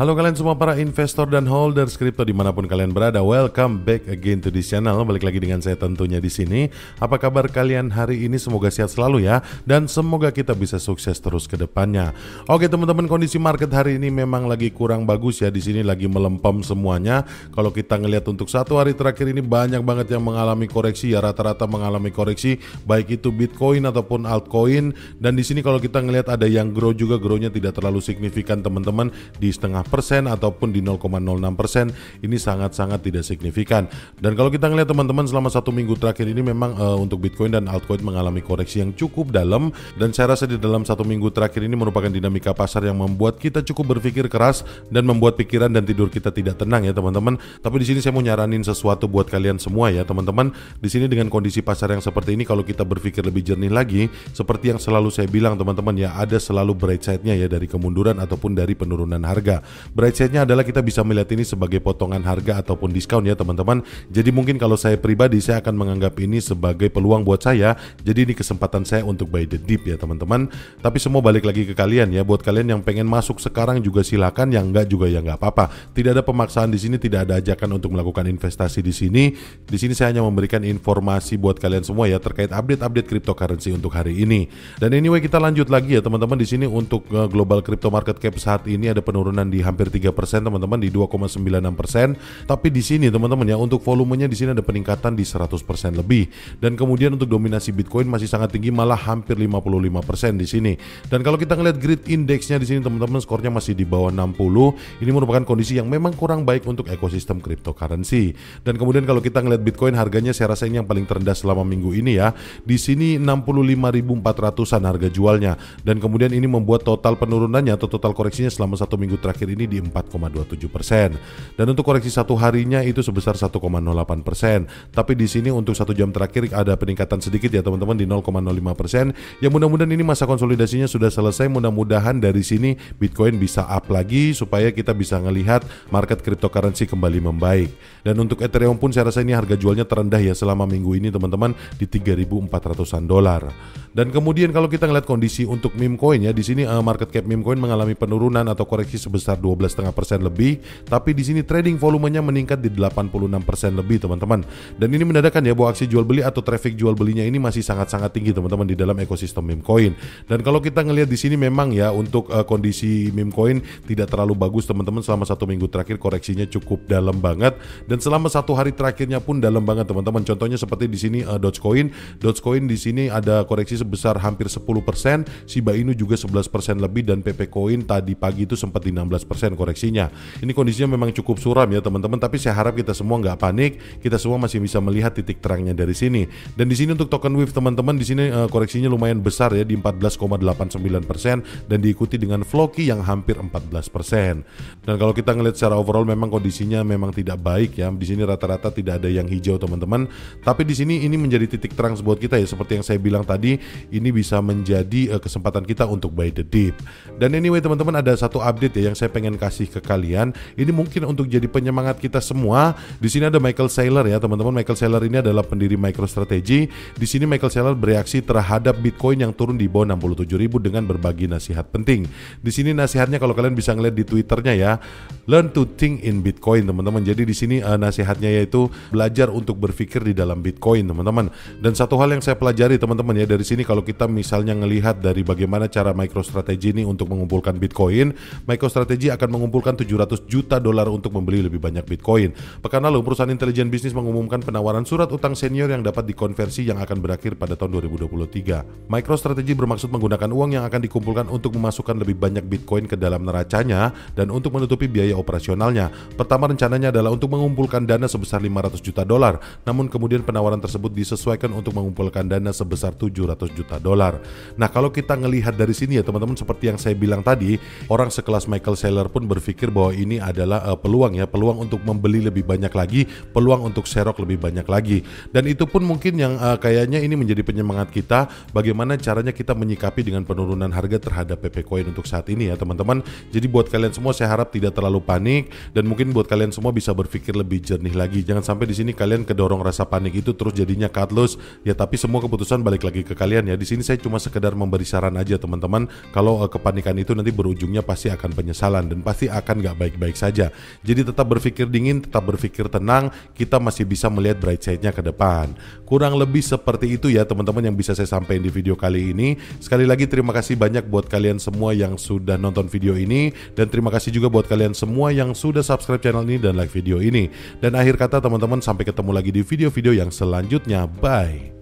Halo kalian semua para investor dan holders kripto dimanapun kalian berada, welcome back again to this channel. Balik lagi dengan saya tentunya di sini. Apa kabar kalian hari ini? Semoga sehat selalu ya, dan semoga kita bisa sukses terus ke depannya. Oke teman-teman, kondisi market hari ini memang lagi kurang bagus ya. Di sini lagi melempem semuanya. Kalau kita ngelihat untuk satu hari terakhir ini banyak banget yang mengalami koreksi ya, rata-rata mengalami koreksi baik itu Bitcoin ataupun altcoin. Dan di sini kalau kita ngelihat ada yang grow juga, grownya tidak terlalu signifikan teman-teman, di 0,5% ataupun di 0,06%. Ini sangat-sangat tidak signifikan. Dan kalau kita ngelihat teman-teman selama satu minggu terakhir ini memang untuk Bitcoin dan altcoin mengalami koreksi yang cukup dalam, dan saya rasa di dalam satu minggu terakhir ini merupakan dinamika pasar yang membuat kita cukup berpikir keras dan membuat pikiran dan tidur kita tidak tenang ya teman-teman. Tapi di sini saya mau nyaranin sesuatu buat kalian semua ya teman-teman. Di sini dengan kondisi pasar yang seperti ini, kalau kita berpikir lebih jernih lagi, seperti yang selalu saya bilang teman-teman ya, ada selalu bright side-nya ya dari kemunduran ataupun dari penurunan harga. Bright side-nya adalah kita bisa melihat ini sebagai potongan harga ataupun diskon ya teman-teman. Jadi mungkin kalau saya pribadi, saya akan menganggap ini sebagai peluang buat saya. Jadi ini kesempatan saya untuk buy the dip ya teman-teman. Tapi semua balik lagi ke kalian ya. Buat kalian yang pengen masuk sekarang juga silakan, yang enggak juga ya enggak apa-apa. Tidak ada pemaksaan di sini, tidak ada ajakan untuk melakukan investasi di sini. Di sini saya hanya memberikan informasi buat kalian semua ya terkait update-update cryptocurrency untuk hari ini. Dan anyway, kita lanjut lagi ya teman-teman. Di sini untuk global crypto market cap saat ini ada penurunan di hampir 3% teman-teman, di 2,96%. Tapi di sini teman-teman ya, untuk volumenya di sini ada peningkatan di 100% lebih. Dan kemudian untuk dominasi Bitcoin masih sangat tinggi, malah hampir 55% di sini. Dan kalau kita ngelihat grid indexnya di sini teman-teman, skornya masih di bawah 60. Ini merupakan kondisi yang memang kurang baik untuk ekosistem cryptocurrency. Dan kemudian kalau kita ngelihat Bitcoin, harganya saya rasa ini yang paling terendah selama minggu ini ya. Di sini 65.400-an harga jualnya. Dan kemudian ini membuat total penurunannya atau total koreksinya selama satu minggu terakhir ini di 4,27%. Dan untuk koreksi satu harinya itu sebesar 1,08%. Tapi di sini untuk satu jam terakhir ada peningkatan sedikit ya teman-teman di 0,05%. Ya mudah-mudahan ini masa konsolidasinya sudah selesai. Mudah-mudahan dari sini Bitcoin bisa up lagi supaya kita bisa ngelihat market cryptocurrency kembali membaik. Dan untuk Ethereum pun saya rasa ini harga jualnya terendah ya selama minggu ini teman-teman, di 3.400-an dolar. Dan kemudian kalau kita ngelihat kondisi untuk meme coin ya, di sini market cap meme coin mengalami penurunan atau koreksi sebesar 12,5% lebih, tapi di sini trading volumenya meningkat di 86% lebih teman-teman. Dan ini menandakan ya bahwa aksi jual beli atau traffic jual belinya ini masih sangat-sangat tinggi teman-teman di dalam ekosistem meme coin. Dan kalau kita ngelihat di sini memang ya untuk kondisi meme coin tidak terlalu bagus teman-teman. Selama satu minggu terakhir koreksinya cukup dalam banget, dan selama satu hari terakhirnya pun dalam banget teman-teman. Contohnya seperti di sini Dogecoin di sini ada koreksi sebesar hampir 10%, Shiba Inu juga 11% lebih, dan PP Coin tadi pagi itu sempat di 16% koreksinya. Ini kondisinya memang cukup suram ya teman-teman, tapi saya harap kita semua nggak panik, kita semua masih bisa melihat titik terangnya dari sini. Dan di sini untuk token WIF teman-teman, di sini koreksinya lumayan besar ya di 14,89%, dan diikuti dengan Floki yang hampir 14%. Dan kalau kita ngelihat secara overall memang kondisinya memang tidak baik ya. Di sini rata-rata tidak ada yang hijau teman-teman. Tapi di sini ini menjadi titik terang buat kita ya, seperti yang saya bilang tadi, ini bisa menjadi kesempatan kita untuk buy the dip. Dan anyway teman-teman, ada satu update ya yang saya pengen kasih ke kalian. Ini mungkin untuk jadi penyemangat kita semua. Di sini ada Michael Saylor ya teman-teman. Michael Saylor ini adalah pendiri MicroStrategy. Di sini Michael Saylor bereaksi terhadap Bitcoin yang turun di bawah 67.000 dengan berbagi nasihat penting. Di sini nasihatnya kalau kalian bisa ngeliat di Twitternya ya, learn to think in Bitcoin teman-teman. Jadi di sini nasihatnya yaitu belajar untuk berpikir di dalam Bitcoin teman-teman. Dan satu hal yang saya pelajari teman-teman ya dari sini, kalau kita misalnya ngelihat dari bagaimana cara MicroStrategy ini untuk mengumpulkan Bitcoin, MicroStrategy akan mengumpulkan 700 juta dolar untuk membeli lebih banyak Bitcoin. Pekan lalu perusahaan intelijen bisnis mengumumkan penawaran surat utang senior yang dapat dikonversi yang akan berakhir pada tahun 2023. MicroStrategy bermaksud menggunakan uang yang akan dikumpulkan untuk memasukkan lebih banyak Bitcoin ke dalam neracanya dan untuk menutupi biaya operasionalnya. Pertama rencananya adalah untuk mengumpulkan dana sebesar 500 juta dolar, namun kemudian penawaran tersebut disesuaikan untuk mengumpulkan dana sebesar 700 juta dolar. Nah kalau kita ngelihat dari sini ya teman-teman, seperti yang saya bilang tadi, orang sekelas Michael Saylor pun berpikir bahwa ini adalah peluang ya, peluang untuk membeli lebih banyak lagi, peluang untuk serok lebih banyak lagi. Dan itu pun mungkin yang kayaknya ini menjadi penyemangat kita, bagaimana caranya kita menyikapi dengan penurunan harga terhadap PP Coin untuk saat ini ya teman-teman. Jadi buat kalian semua saya harap tidak terlalu terlalu panik, dan mungkin buat kalian semua bisa berpikir lebih jernih lagi. Jangan sampai di sini kalian kedorong rasa panik itu terus jadinya cut loss ya, tapi semua keputusan balik lagi ke kalian ya. Di sini saya cuma sekedar memberi saran aja teman-teman. Kalau kepanikan itu nanti berujungnya pasti akan penyesalan dan pasti akan gak baik-baik saja. Jadi tetap berpikir dingin, tetap berpikir tenang, kita masih bisa melihat bright side-nya ke depan. Kurang lebih seperti itu ya teman-teman yang bisa saya sampaikan di video kali ini. Sekali lagi terima kasih banyak buat kalian semua yang sudah nonton video ini, dan terima kasih juga buat kalian semua yang sudah subscribe channel ini dan like video ini. Dan akhir kata teman-teman, sampai ketemu lagi di video-video yang selanjutnya. Bye.